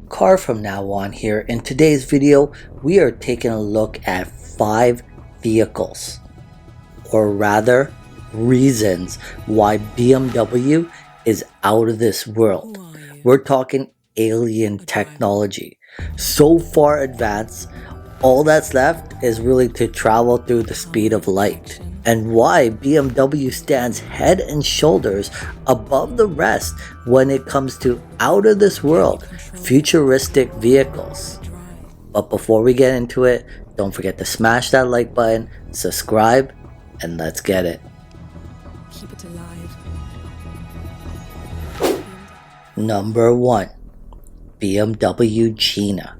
Car from now on here. In today's video, we are taking a look at 5 vehicles, or rather reasons why BMW is out of this world. We're talking alien technology. So far advanced, all that's left is really to travel through the speed of light. And why BMW stands head and shoulders above the rest when it comes to out of this world futuristic vehicles. But before we get into it, don't forget to smash that like button, subscribe, and let's get it. Keep it alive. Number 1. BMW GINA.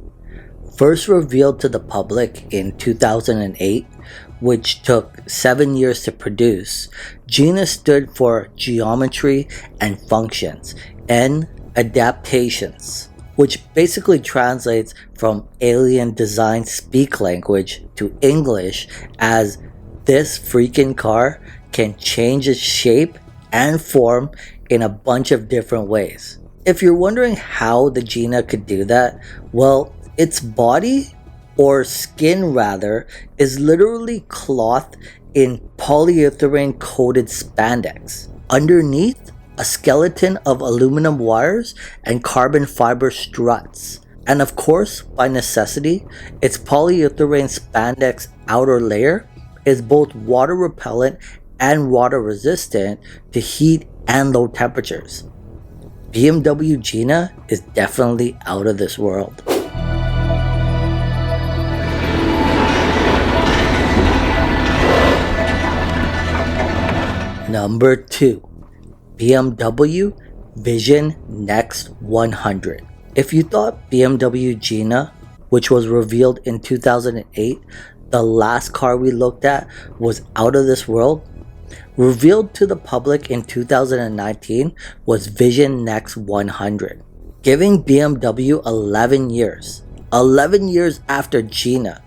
First revealed to the public in 2008, which took 7 years to produce, GINA stood for Geometry and Functions and Adaptations, which basically translates from alien design speak language to English as this freaking car can change its shape and form in a bunch of different ways. If you're wondering how the GINA could do that, well, its body, or skin rather, is literally cloth in polyurethane coated spandex. Underneath, a skeleton of aluminum wires and carbon fiber struts. And of course, by necessity, its polyurethane spandex outer layer is both water repellent and water resistant to heat and low temperatures. BMW GINA is definitely out of this world. Number 2. BMW Vision Next 100. If you thought BMW GINA, which was revealed in 2008, the last car we looked at, was out of this world, revealed to the public in 2019 was Vision Next 100, giving BMW 11 years. 11 years after GINA,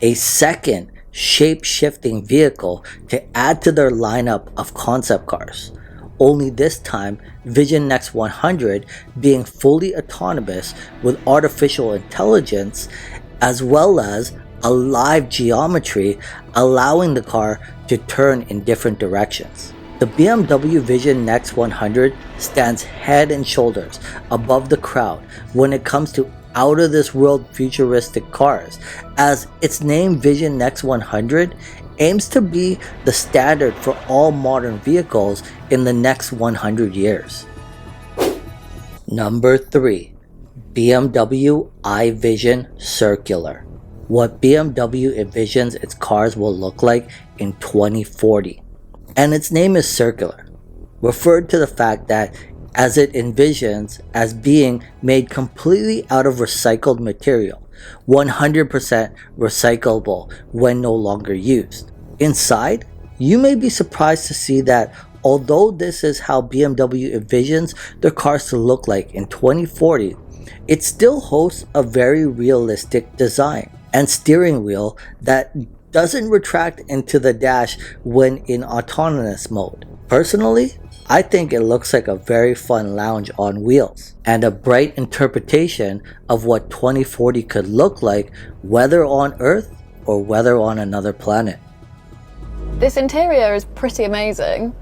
a second shape-shifting vehicle to add to their lineup of concept cars. Only this time, Vision Next 100 being fully autonomous with artificial intelligence as well as a live geometry, allowing the car to turn in different directions. The BMW Vision Next 100 stands head and shoulders above the crowd when it comes to out of this world futuristic cars, as its name Vision Next 100 aims to be the standard for all modern vehicles in the next 100 years. Number 3. BMW I Vision Circular. What BMW envisions its cars will look like in 2040. And its name is circular, referred to the fact that as it envisions as being made completely out of recycled material, 100% recyclable when no longer used. Inside, you may be surprised to see that although this is how BMW envisions their cars to look like in 2040, it still hosts a very realistic design and steering wheel that doesn't retract into the dash when in autonomous mode. Personally, I think it looks like a very fun lounge on wheels and a bright interpretation of what 2040 could look like, whether on Earth or whether on another planet. This interior is pretty amazing.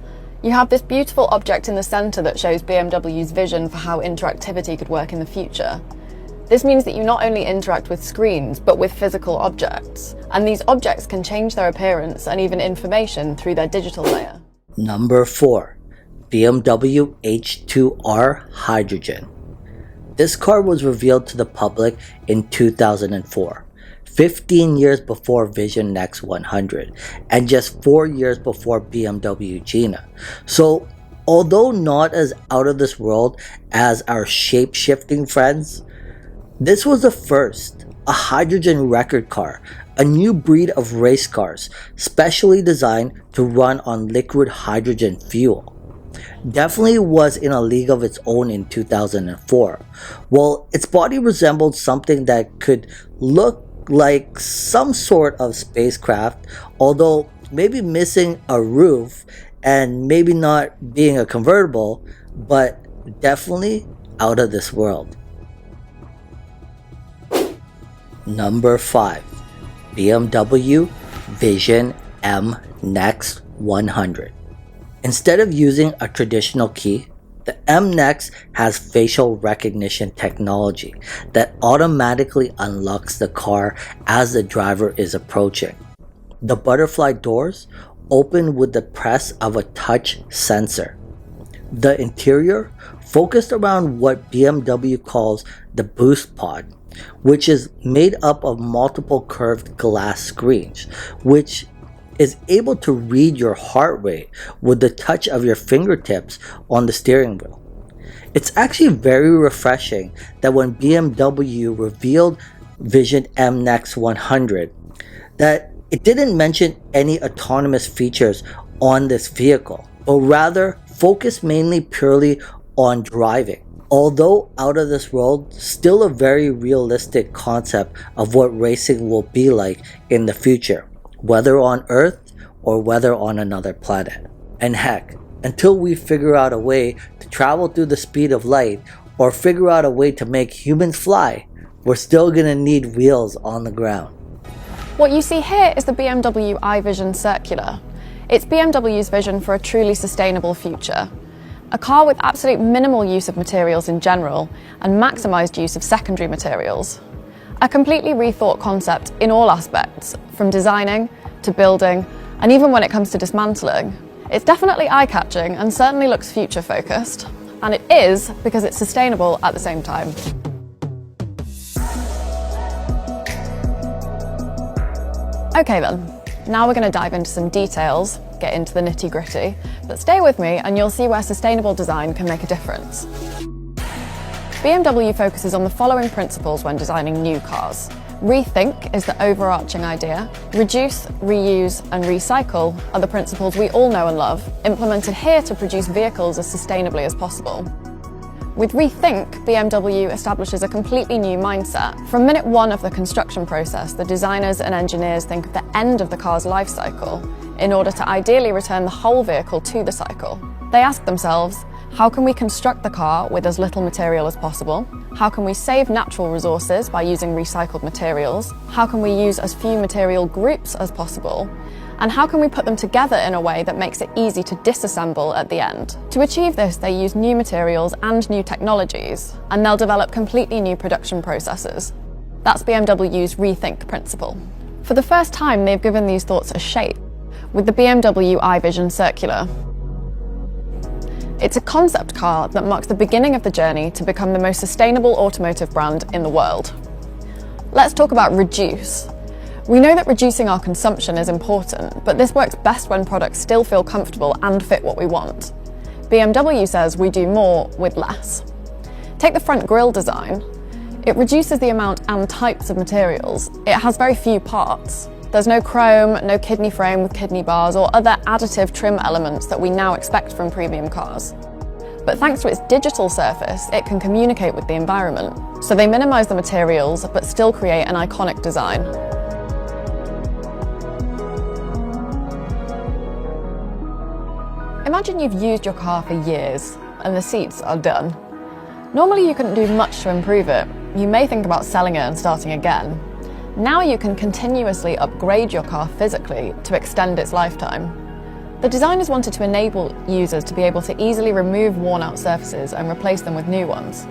You have this beautiful object in the center that shows BMW's vision for how interactivity could work in the future. This means that you not only interact with screens, but with physical objects, and these objects can change their appearance and even information through their digital layer. Number 4. BMW H2R Hydrogen. This car was revealed to the public in 2004, 15 years before Vision Next 100, and just 4 years before BMW GINA. So, although not as out of this world as our shape-shifting friends, this was the first, a hydrogen record car, a new breed of race cars, specially designed to run on liquid hydrogen fuel. Definitely was in a league of its own in 2004. While its body resembled something that could look like some sort of spacecraft, although maybe missing a roof and maybe not being a convertible, but definitely out of this world. Number 5. BMW Vision M Next 100. Instead of using a traditional key, the M Next has facial recognition technology that automatically unlocks the car as the driver is approaching. The butterfly doors open with the press of a touch sensor. The interior focused around what BMW calls the boost pod, which is made up of multiple curved glass screens, which is able to read your heart rate with the touch of your fingertips on the steering wheel. It's actually very refreshing that when BMW revealed Vision M Next 100, that it didn't mention any autonomous features on this vehicle, but rather focused mainly purely on driving. Although out of this world, still a very realistic concept of what racing will be like in the future, whether on Earth or whether on another planet. And heck, until we figure out a way to travel through the speed of light or figure out a way to make humans fly, we're still gonna need wheels on the ground. What you see here is the BMW I Vision Circular. It's BMW's vision for a truly sustainable future. A car with absolute minimal use of materials in general and maximised use of secondary materials. A completely rethought concept in all aspects, from designing to building, and even when it comes to dismantling. It's definitely eye-catching and certainly looks future-focused. And it is because it's sustainable at the same time. Okay then, now we're going to dive into some details, get into the nitty-gritty, but stay with me and you'll see where sustainable design can make a difference. BMW focuses on the following principles when designing new cars. Rethink is the overarching idea. Reduce, reuse, and recycle are the principles we all know and love, implemented here to produce vehicles as sustainably as possible. With Rethink, BMW establishes a completely new mindset. From minute one of the construction process, the designers and engineers think of the end of the car's life cycle in order to ideally return the whole vehicle to the cycle. They ask themselves, how can we construct the car with as little material as possible? How can we save natural resources by using recycled materials? How can we use as few material groups as possible? And how can we put them together in a way that makes it easy to disassemble at the end? To achieve this, they use new materials and new technologies, and they'll develop completely new production processes. That's BMW's Rethink principle. For the first time, they've given these thoughts a shape with the BMW I Vision Circular. It's a concept car that marks the beginning of the journey to become the most sustainable automotive brand in the world. Let's talk about reduce. We know that reducing our consumption is important, but this works best when products still feel comfortable and fit what we want. BMW says we do more with less. Take the front grille design. It reduces the amount and types of materials. It has very few parts. There's no chrome, no kidney frame with kidney bars or other additive trim elements that we now expect from premium cars. But thanks to its digital surface, it can communicate with the environment. So they minimise the materials, but still create an iconic design. Imagine you've used your car for years and the seats are done. Normally you couldn't do much to improve it. You may think about selling it and starting again. Now you can continuously upgrade your car physically to extend its lifetime. The designers wanted to enable users to be able to easily remove worn-out surfaces and replace them with new ones.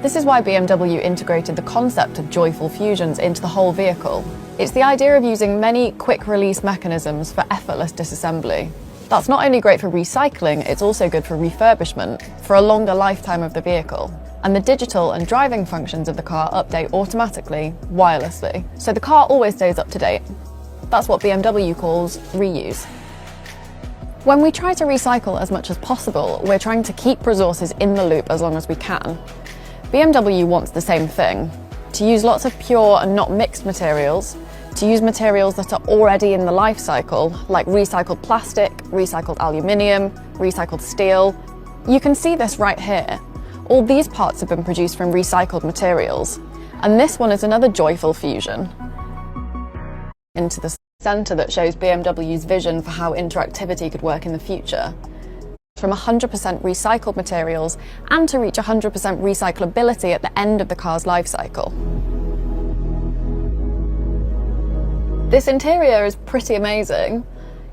This is why BMW integrated the concept of joyful fusions into the whole vehicle. It's the idea of using many quick-release mechanisms for effortless disassembly. That's not only great for recycling, it's also good for refurbishment, for a longer lifetime of the vehicle. And the digital and driving functions of the car update automatically, wirelessly, so the car always stays up to date. That's what BMW calls reuse. When we try to recycle as much as possible, we're trying to keep resources in the loop as long as we can. BMW wants the same thing, to use lots of pure and not mixed materials, to use materials that are already in the life cycle, like recycled plastic, recycled aluminium, recycled steel. You can see this right here. All these parts have been produced from recycled materials, and this one is another joyful fusion. Into the centre that shows BMW's vision for how interactivity could work in the future. From 100% recycled materials and to reach 100% recyclability at the end of the car's life cycle. This interior is pretty amazing.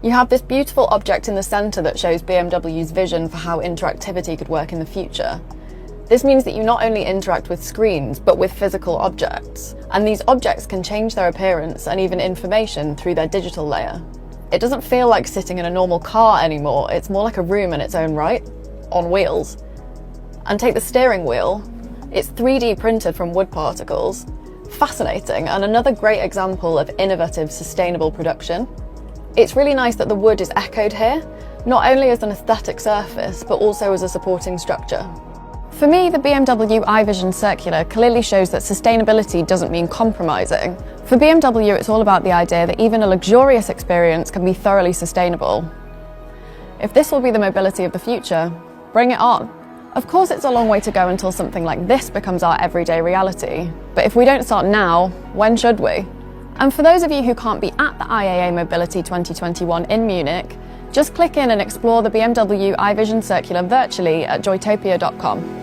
You have this beautiful object in the centre that shows BMW's vision for how interactivity could work in the future. This means that you not only interact with screens, but with physical objects. And these objects can change their appearance and even information through their digital layer. It doesn't feel like sitting in a normal car anymore, it's more like a room in its own right, on wheels. And take the steering wheel. It's 3D printed from wood particles. Fascinating, and another great example of innovative, sustainable production. It's really nice that the wood is echoed here, not only as an aesthetic surface, but also as a supporting structure. For me, the BMW I Vision Circular clearly shows that sustainability doesn't mean compromising. For BMW, it's all about the idea that even a luxurious experience can be thoroughly sustainable. If this will be the mobility of the future, bring it on. Of course, it's a long way to go until something like this becomes our everyday reality. But if we don't start now, when should we? And for those of you who can't be at the IAA Mobility 2021 in Munich, just click in and explore the BMW I Vision Circular virtually at joytopia.com.